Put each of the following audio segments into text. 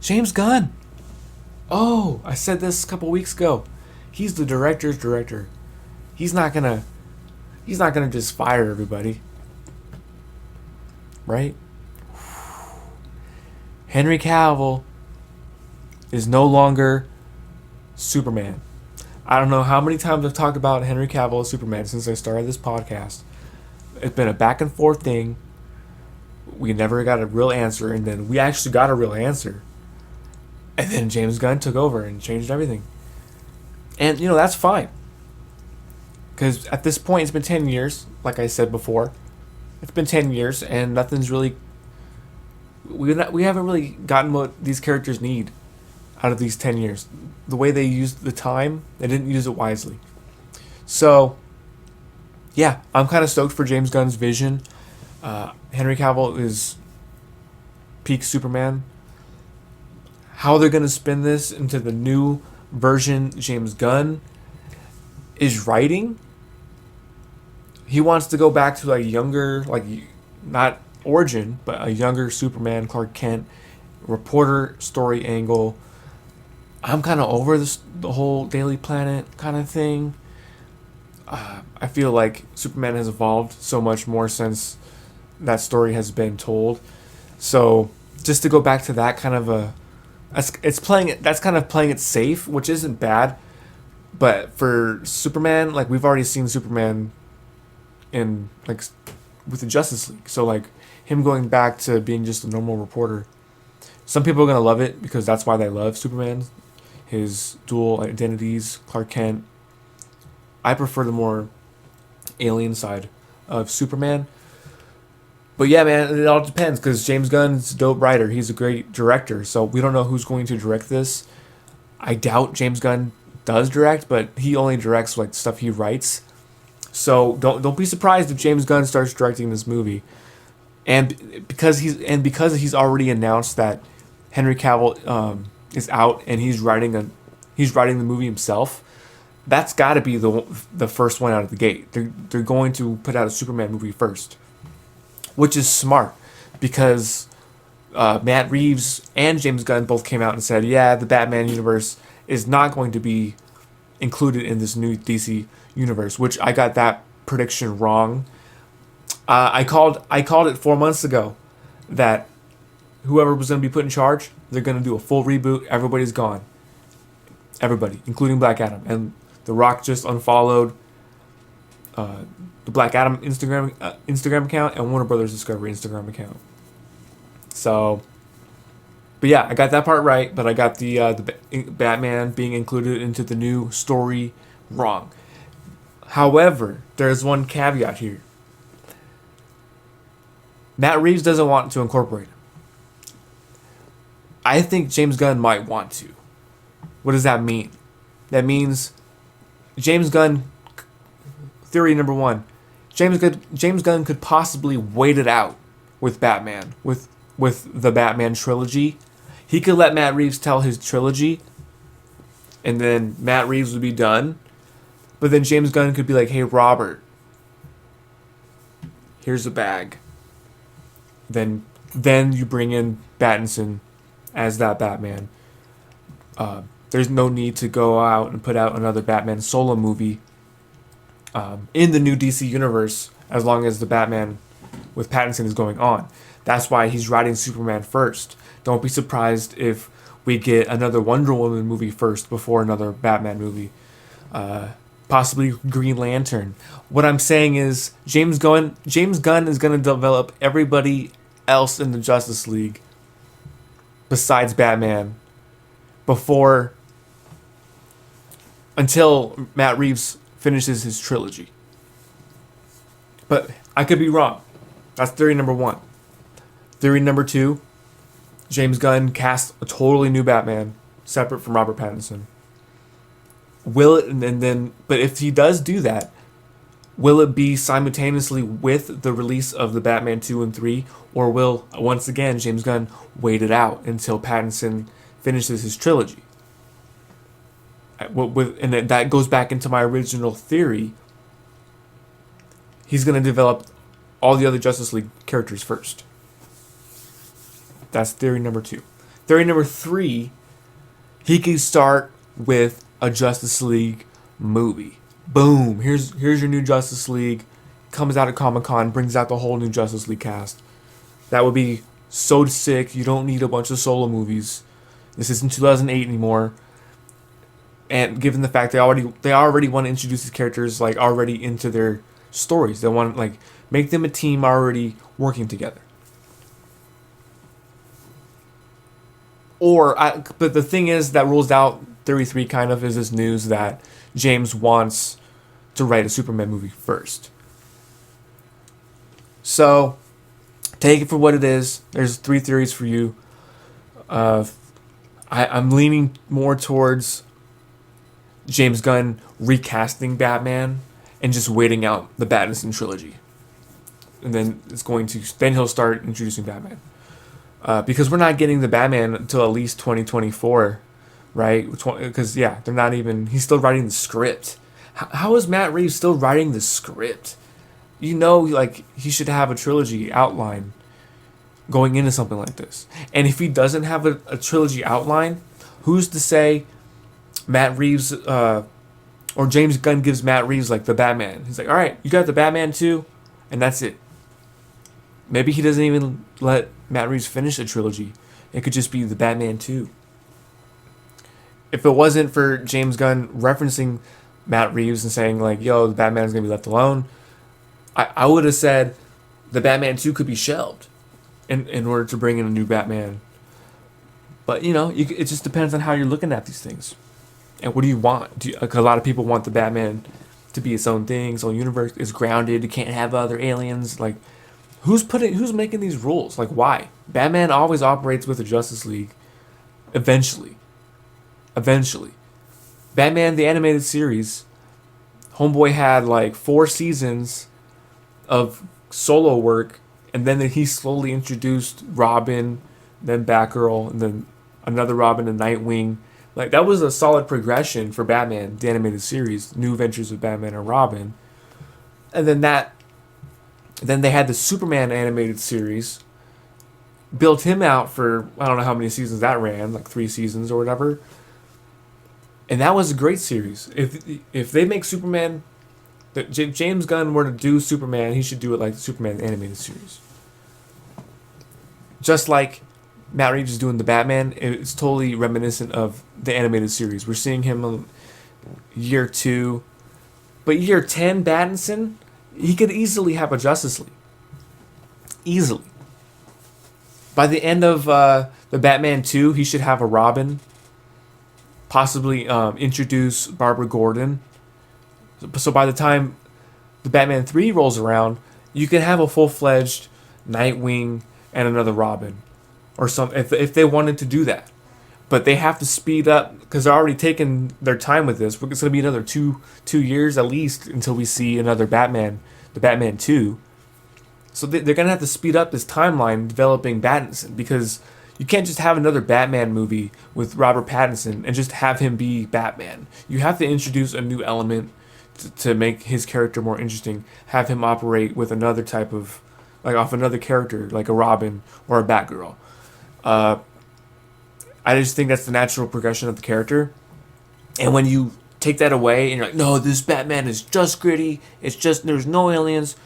James Gunn. Oh, I said this a couple weeks ago. He's the director's director. He's not gonna. He's not gonna just fire everybody, right? Henry Cavill is no longer Superman. I don't know how many times I've talked about Henry Cavill as Superman since I started this podcast. It's been a back and forth thing. We never got a real answer, and then we actually got a real answer. And then James Gunn took over and changed everything. And, that's fine. Because at this point, it's been 10 years, like I said before. It's been 10 years, and nothing's really... We haven't really gotten what these characters need out of these 10 years. The way they used the time, they didn't use it wisely. So, yeah, I'm kind of stoked for James Gunn's vision. Henry Cavill is peak Superman. How they're going to spin this into the new version James Gunn is writing. He wants to go back to younger, not origin, but a younger Superman, Clark Kent, reporter story angle. I'm kind of over the whole Daily Planet kind of thing. I feel like Superman has evolved so much more since that story has been told. So just to go back to that kind of that's kind of playing it safe, which isn't bad. But for Superman, we've already seen Superman in with the Justice League. So him going back to being just a normal reporter. Some people are gonna love it because that's why they love Superman. His dual identities, Clark Kent. I prefer the more alien side of Superman. But yeah, man, it all depends because James Gunn's a dope writer. He's a great director. So we don't know who's going to direct this. I doubt James Gunn does direct, but he only directs stuff he writes. So don't be surprised if James Gunn starts directing this movie. And because he's already announced that Henry Cavill is out and he's writing the movie himself. That's got to be the first one out of the gate. They're going to put out a Superman movie first, which is smart because Matt Reeves and James Gunn both came out and said, yeah, the Batman universe is not going to be included in this new DC universe, which I got that prediction wrong. I called it 4 months ago that whoever was going to be put in charge, they're going to do a full reboot. Everybody's gone. Everybody, including Black Adam. And The Rock just unfollowed the Black Adam Instagram account and Warner Brothers Discovery Instagram account. So, but yeah, I got that part right, but I got the Batman being included into the new story wrong. However, there's one caveat here. Matt Reeves doesn't want to incorporate him. I think James Gunn might want to. What does that mean? That means James Gunn, theory number one, James Gunn could possibly wait it out with Batman, with the Batman trilogy. He could let Matt Reeves tell his trilogy, and then Matt Reeves would be done. But then James Gunn could be like, hey, Robert, here's a bag. Then you bring in Pattinson as that Batman. There's no need to go out and put out another Batman solo movie in the new DC universe as long as the Batman with Pattinson is going on. That's why he's writing Superman first. Don't be surprised if we get another Wonder Woman movie first before another Batman movie. Possibly Green Lantern. What I'm saying is James Gunn is going to develop everybody else in the Justice League besides Batman until Matt Reeves finishes his trilogy. But I could be wrong. That's theory number one. Theory number two, James Gunn cast a totally new Batman separate from Robert Pattinson. But if he does do that, will it be simultaneously with the release of the Batman 2 and 3, or will, once again, James Gunn wait it out until Pattinson finishes his trilogy? And that goes back into my original theory. He's going to develop all the other Justice League characters first. That's theory number two. theory number 3, he could start with a Justice League movie. Boom. Here's your new Justice League. Comes out at Comic-Con, brings out the whole new Justice League cast. That would be so sick. You don't need a bunch of solo movies. This isn't 2008 anymore. And given the fact they already want to introduce these characters like already into their stories. They want to like make them a team already working together. But the thing is that rules out theory 3 kind of is this news that James wants to write a Superman movie first. So, take it for what it is. There's 3 theories for you. I'm leaning more towards James Gunn recasting Batman and just waiting out the Pattinson trilogy. And then he'll start introducing Batman. Because we're not getting the Batman until at least 2024, right? Because, they're not even... He's still writing the script. How is Matt Reeves still writing the script? He should have a trilogy outline going into something like this. And if he doesn't have a trilogy outline, who's to say Matt Reeves... or James Gunn gives Matt Reeves, the Batman. He's like, all right, you got the Batman too, and that's it. Maybe he doesn't even let Matt Reeves finish the trilogy. It could just be the Batman 2. If it wasn't for James Gunn referencing Matt Reeves and saying, yo, the Batman's going to be left alone, I would have said the Batman 2 could be shelved in order to bring in a new Batman. But, it just depends on how you're looking at these things. And what do you want? Because a lot of people want the Batman to be its own thing, its own universe. It's grounded. You can't have other aliens. Who's making these rules? Why? Batman always operates with the Justice League. Eventually. Batman, the animated series, Homeboy had 4 seasons of solo work, and then he slowly introduced Robin, then Batgirl, and then another Robin and Nightwing. That was a solid progression for Batman, the animated series, New Adventures of Batman and Robin. And then they had the Superman animated series, built him out for, I don't know how many seasons that ran, 3 seasons or whatever. And that was a great series. If they make Superman, if James Gunn were to do Superman, he should do it like the Superman animated series. Just like Matt Reeves is doing the Batman, it's totally reminiscent of the animated series. We're seeing him in year 2. But year 10, Pattinson, he could easily have a Justice League. Easily. By the end of the Batman 2, he should have a Robin. Possibly introduce Barbara Gordon. So by the time the Batman 3 rolls around, you can have a full-fledged Nightwing and another Robin. Or if they wanted to do that. But they have to speed up because they're already taking their time with this. It's going to be another two years at least until we see another Batman, the Batman 2. So they're going to have to speed up this timeline developing Pattinson, because you can't just have another Batman movie with Robert Pattinson and just have him be Batman. You have to introduce a new element to make his character more interesting. Have him operate with another type of, off another character, like a Robin or a Batgirl. I just think that's the natural progression of the character. And when you take that away and you're like, no, this Batman is just gritty. It's just, there's no aliens.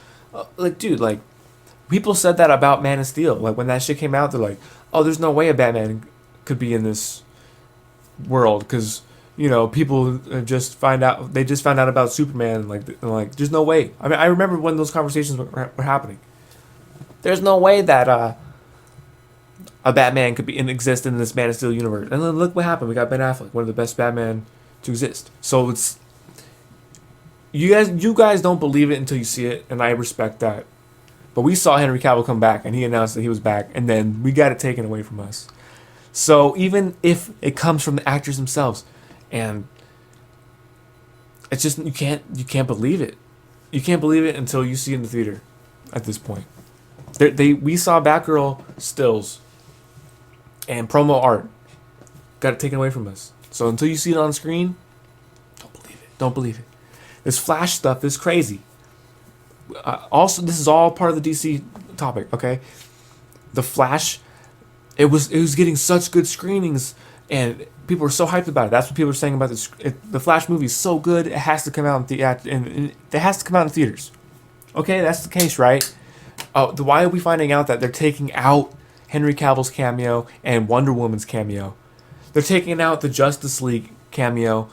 Dude, people said that about Man of Steel. When that shit came out, they're like, oh, there's no way a Batman could be in this world because, people just found out about Superman. There's no way. I mean, I remember when those conversations were happening. There's no way that a Batman could exist in this Man of Steel universe. And then look what happened. We got Ben Affleck, one of the best Batman to exist. So it's you guys don't believe it until you see it, and I respect that. But we saw Henry Cavill come back, and he announced that he was back, and then we got it taken away from us. So even if it comes from the actors themselves, and it's just you can't believe it. You can't believe it until you see it in the theater. At this point, we saw Batgirl stills and promo art. Got it taken away from us. So until you see it on screen, don't believe it. This Flash stuff is crazy. Also, this is all part of the DC topic, okay? The Flash it was getting such good screenings, and people were so hyped about it. That's what people were saying about this. The Flash movie is so good, it has to come out and it has to come out in theaters. Okay, that's the case, right? Oh, why are we finding out that they're taking out Henry Cavill's cameo and Wonder Woman's cameo? They're taking out the Justice League cameo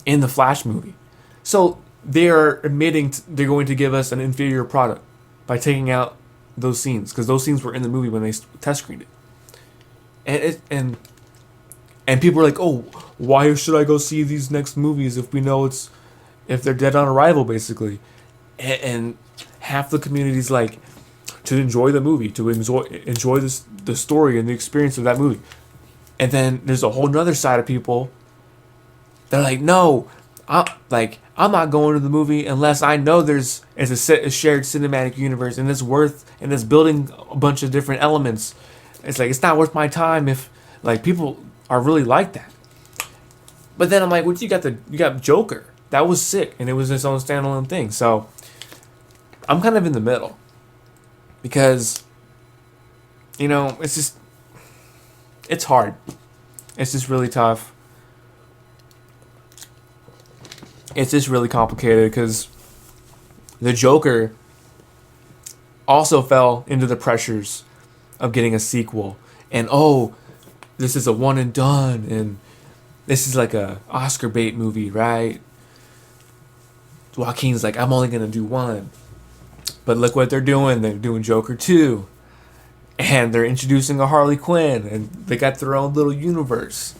in the Flash movie. So they are admitting they're going to give us an inferior product by taking out those scenes, because those scenes were in the movie when they test screened it. And people are like, oh, why should I go see these next movies if we know if they're dead on arrival, basically? And half the community's like, to enjoy the movie, to enjoy the story and the experience of that movie. And then there's a whole nother side of people that are like, no, I'm not going to the movie unless I know it's a shared cinematic universe and it's building a bunch of different elements. It's like, it's not worth my time if, like, people are really like that. But then I'm like, you got Joker. That was sick, and it was its own standalone thing. So I'm kind of in the middle, because, it's hard. It's just really tough. It's just really complicated, because the Joker also fell into the pressures of getting a sequel. And, this is a one and done, and this is like a Oscar bait movie, right? Joaquin's like, I'm only going to do one. But look what they're doing. They're doing Joker 2. And they're introducing a Harley Quinn, and they got their own little universe.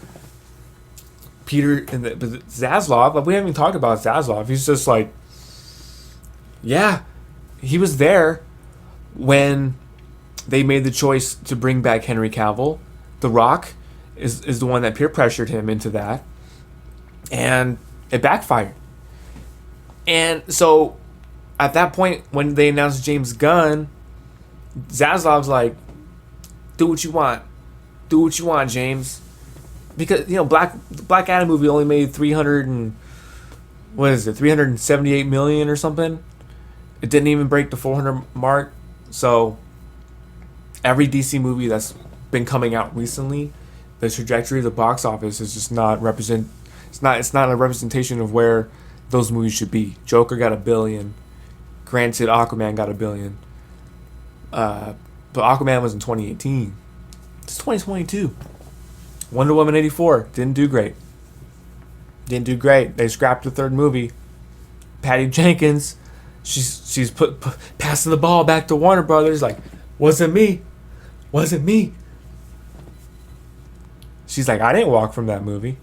But Zaslav, we haven't even talked about Zaslav. He's just like, yeah, he was there when they made the choice to bring back Henry Cavill. The Rock is the one that peer pressured him into that, and it backfired. And so at that point, when they announced James Gunn, Zaslav's like, do what you want, James. Because, Black Adam movie only made 378 million or something. It didn't even break the 400 mark. So every DC movie that's been coming out recently, the trajectory of the box office is just not it's not a representation of where those movies should be. Joker got $1 billion. Granted, Aquaman got $1 billion. But Aquaman was in 2018. It's 2022. Wonder Woman 84 didn't do great. They scrapped the third movie. Patty Jenkins, she's passing the ball back to Warner Brothers, like, wasn't me. She's like, I didn't walk from that movie.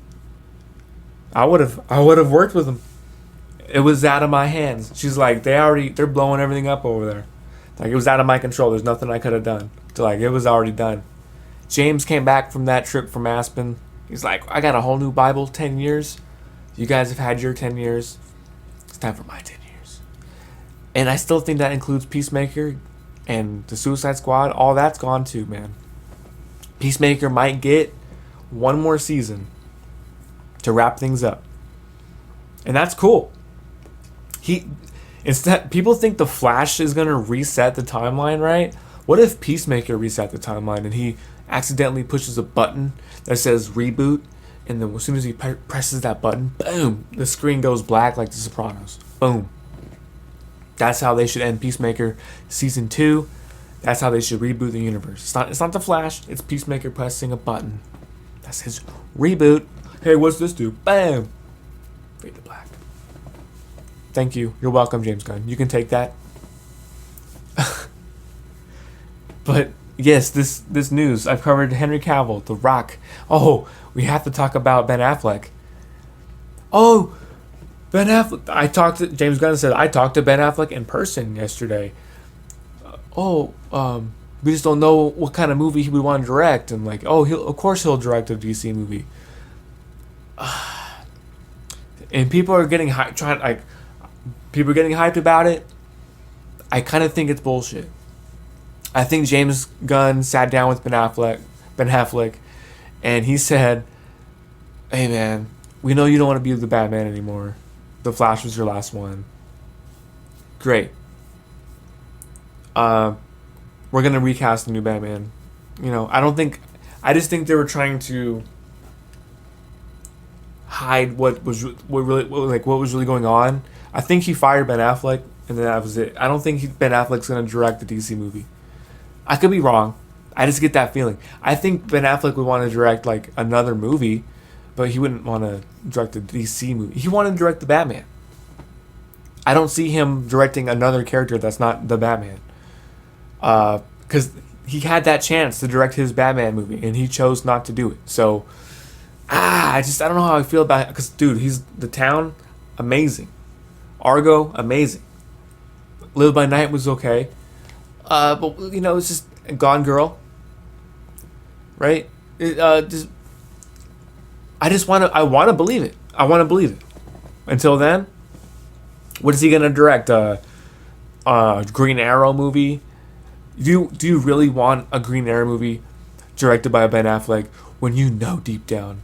I would have worked with them. It was out of my hands. She's like, they're blowing everything up over there. Like, it was out of my control. There's nothing I could have done. Like, it was already done. James came back from that trip from Aspen. He's like, I got a whole new Bible, 10 years. You guys have had your 10 years. It's time for my 10 years. And I still think that includes Peacemaker and the Suicide Squad. All that's gone too, man. Peacemaker might get one more season to wrap things up. And that's cool. People think the Flash is going to reset the timeline, right? What if Peacemaker reset the timeline and he accidentally pushes a button that says reboot, and then as soon as he presses that button, boom, the screen goes black like The Sopranos. Boom. That's how they should end Peacemaker season 2. That's how they should reboot the universe. It's not the Flash. It's Peacemaker pressing a button. That's his reboot. Hey, what's this do? Bam. Fade to black. Thank you. You're welcome, James Gunn. You can take that. But yes, this news. I've covered Henry Cavill, The Rock. Oh, we have to talk about Ben Affleck. Oh, Ben Affleck. James Gunn said, I talked to Ben Affleck in person yesterday. We just don't know what kind of movie he would want to direct. And like, of course he'll direct a DC movie. And people are getting hyped about it. I kind of think it's bullshit. I think James Gunn sat down with Ben Affleck, and he said, hey man, we know you don't want to be the Batman anymore. The Flash was your last one. Great. We're going to recast the new Batman. I just think they were trying to hide what was really going on. I think he fired Ben Affleck, and then that was it. I don't think Ben Affleck's gonna direct the DC movie. I could be wrong. I just get that feeling. I think Ben Affleck would want to direct like another movie, but he wouldn't want to direct the DC movie. He wanted to direct the Batman. I don't see him directing another character that's not the Batman. Because he had that chance to direct his Batman movie, and he chose not to do it. So, I don't know how I feel about it. Because, dude, he's The Town, amazing. Argo, amazing. Live by Night was okay. But, it's just Gone Girl. Right? I want to believe it. I want to believe it. Until then, what is he gonna direct? Green Arrow movie? Do you really want a Green Arrow movie directed by Ben Affleck when you know deep down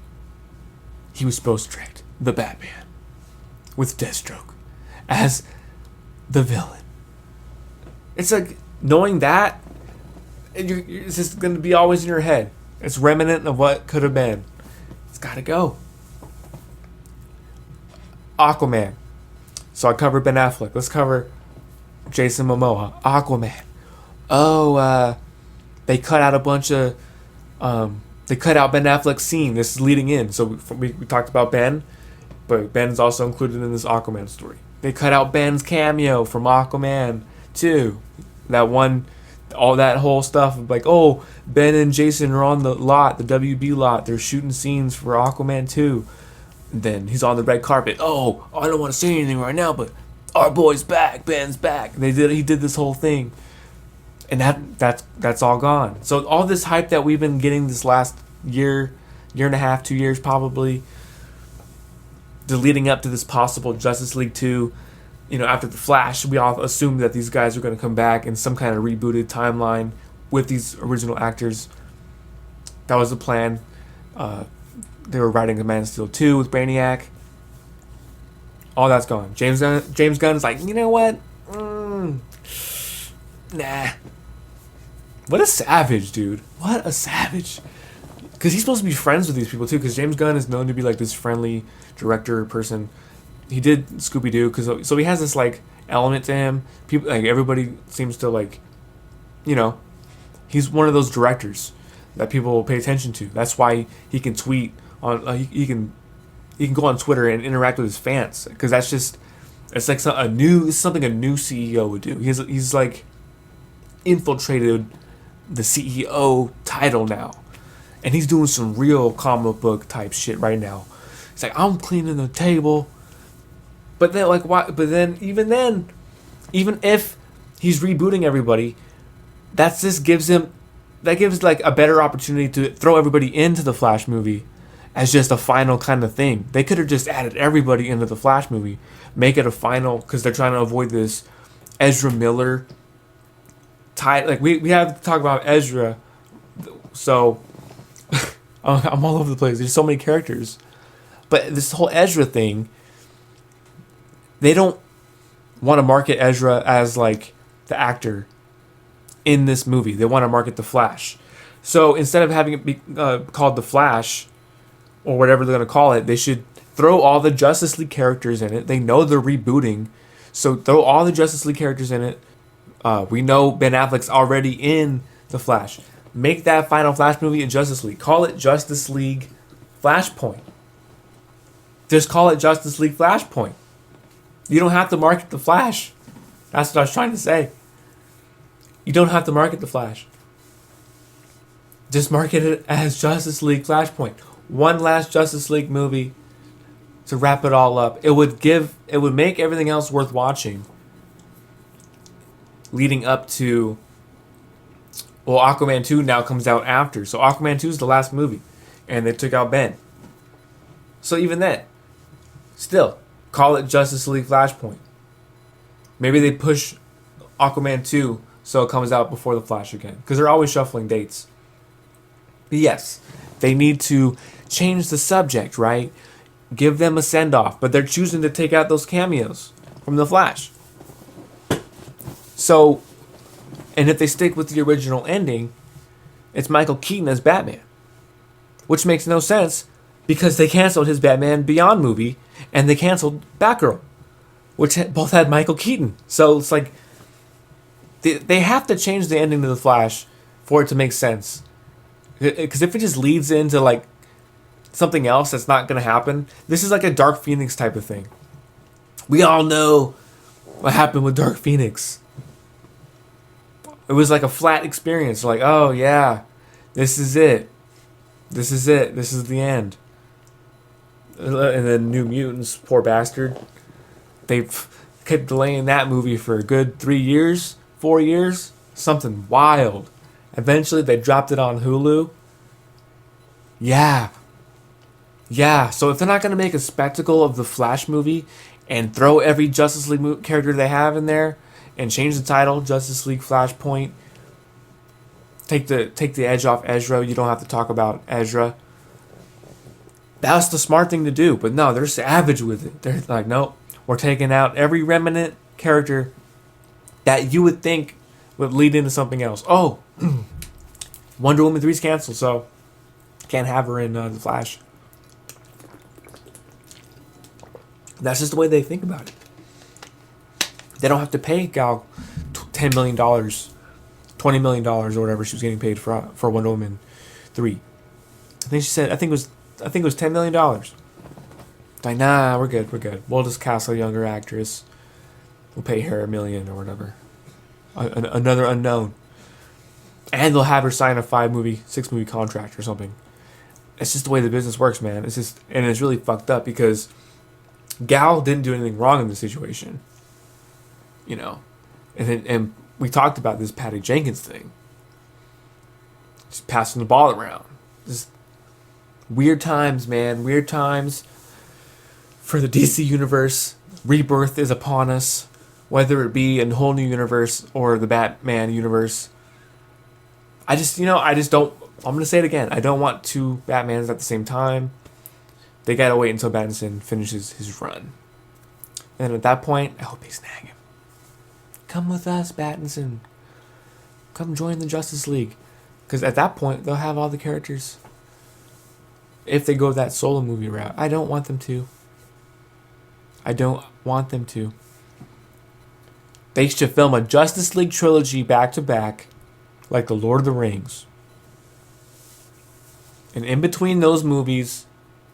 he was supposed to direct the Batman with Deathstroke as the villain? It's like knowing that, it's just gonna be always in your head. It's remnant of what could have been. It's gotta go. Aquaman. So I covered Ben Affleck. Let's cover Jason Momoa. Aquaman. They cut out a bunch of... they cut out Ben Affleck's scene. This is leading in. So we talked about Ben, but Ben's also included in this Aquaman story. They cut out Ben's cameo from Aquaman 2. That one... all that whole stuff of like, oh, Ben and Jason are on the lot, the WB lot. They're shooting scenes for Aquaman 2. Then he's on the red carpet. Oh, I don't want to say anything right now, but our boy's back. Ben's back. He did this whole thing, and that's all gone. So all this hype that we've been getting this last year and a half, 2 years probably, leading up to this possible Justice League 2. After the Flash, we all assumed that these guys are going to come back in some kind of rebooted timeline with these original actors. That was the plan. They were writing a Man of Steel 2 with Brainiac. All that's gone. James Gunn's like, you know what? Nah. What a savage, dude. What a savage. Because he's supposed to be friends with these people, too. Because James Gunn is known to be like this friendly director person. He did Scooby-Doo. So he has this like element to him. People, like, everybody seems to like, he's one of those directors that people will pay attention to. That's why he can tweet on he can go on Twitter and interact with his fans, because that's just, it's like something a new CEO would do. He's like infiltrated the CEO title now, and he's doing some real comic book type shit right now. It's like, I'm cleaning the table, but then like why? But then even if he's rebooting everybody, that gives like a better opportunity to throw everybody into the Flash movie as just a final kind of thing. They could have just added everybody into the Flash movie, make it a final, because they're trying to avoid this Ezra Miller tie. Like we have to talk about Ezra, so I'm all over the place. There's so many characters, but this whole Ezra thing, they don't want to market Ezra as like the actor in this movie. They want to market the Flash. So instead of having it be called the Flash, or whatever they're going to call it, they should throw all the Justice League characters in it. They know they're rebooting, so throw all the Justice League characters in it. We know Ben Affleck's already in the Flash. Make that final Flash movie in Justice League. Call it Justice League Flashpoint. Just call it Justice League Flashpoint. You don't have to market the Flash. That's what I was trying to say. You don't have to market the Flash. Just market it as Justice League Flashpoint. One last Justice League movie to wrap it all up. It would make everything else worth watching leading up to, well, Aquaman 2 now comes out after. So Aquaman 2 is the last movie, and they took out Ben. So even then, still, call it Justice League Flashpoint. Maybe they push Aquaman 2 so it comes out before the Flash again, because they're always shuffling dates. But yes, they need to change the subject, right? Give them a send-off, but they're choosing to take out those cameos from the Flash. So, and if they stick with the original ending, It's Michael Keaton as Batman, which makes no sense because they canceled his Batman Beyond movie and they canceled Batgirl, which both had Michael Keaton. So it's like they have to change the ending to The Flash for it to make sense. Because if it just leads into like something else that's not going to happen, this is like a Dark Phoenix type of thing. We all know what happened with Dark Phoenix. It was like a flat experience. Like, oh yeah, this is it. This is it. This is the end. And then New Mutants, poor bastard. They kept delaying that movie for a good 3 years, 4 years, something wild. Eventually, they dropped it on Hulu. Yeah. So if they're not going to make a spectacle of the Flash movie and throw every Justice League character they have in there and change the title, Justice League Flashpoint, take the edge off Ezra. You don't have to talk about Ezra. That's the smart thing to do. But no, they're savage with it. They're like, nope, we're taking out every remnant character that you would think would lead into something else. Oh, Wonder Woman 3's canceled, so can't have her in The Flash. That's just the way they think about it. They don't have to pay Gal $10 million, $20 million, or whatever she was getting paid for Wonder Woman 3. I think she said, I think it was $10 million. Like, nah, we're good. We'll just cast a younger actress. We'll pay her $1 million or whatever. Another unknown. And they'll have her sign a 6 movie contract or something. It's just the way the business works, man. And it's really fucked up because Gal didn't do anything wrong in the situation. You know. And we talked about this Patty Jenkins thing. Just passing the ball around. Just weird times, man. Weird times for the DC universe. Rebirth is upon us. Whether it be a whole new universe or the Batman universe. I just don't. I'm going to say it again. I don't want two Batmans at the same time. They got to wait until Pattinson finishes his run. And at that point, I hope they snag him. Come with us, Pattinson. Come join the Justice League. Because at that point, they'll have all the characters. If they go that solo movie route. I don't want them to. They should film a Justice League trilogy back to back. Like the Lord of the Rings. And in between those movies,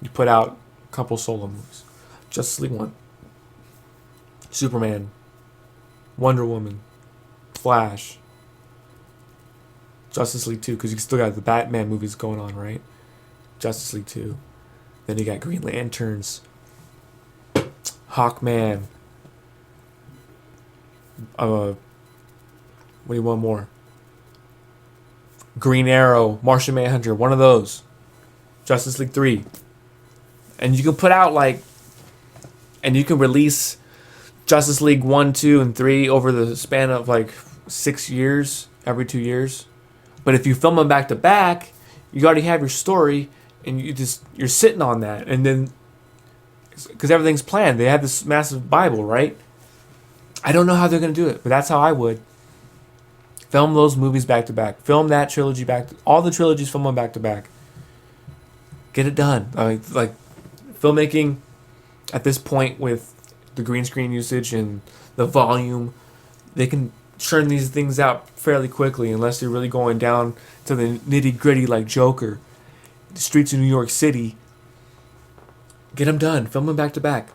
you put out a couple solo movies. Justice League 1. Superman. Wonder Woman. Flash. Justice League 2, because you still got the Batman movies going on, right? Justice League 2. Then you got Green Lanterns. Hawkman. What do you want more? Green Arrow, Martian Manhunter, one of those. Justice League 3. And you can put out and you can release Justice League 1, 2, and 3 over the span of 6 years, every 2 years. But if you film them back to back, you already have your story and you're sitting on that. And then, because everything's planned, they have this massive Bible, right? I don't know how they're going to do it, but that's how I would. Film those movies back to back. Film that trilogy all the trilogies, film them back to back. Get it done. Filmmaking at this point with the green screen usage and the volume, they can churn these things out fairly quickly unless they're really going down to the nitty gritty like Joker. The streets of New York City. Get them done. Film them back to back.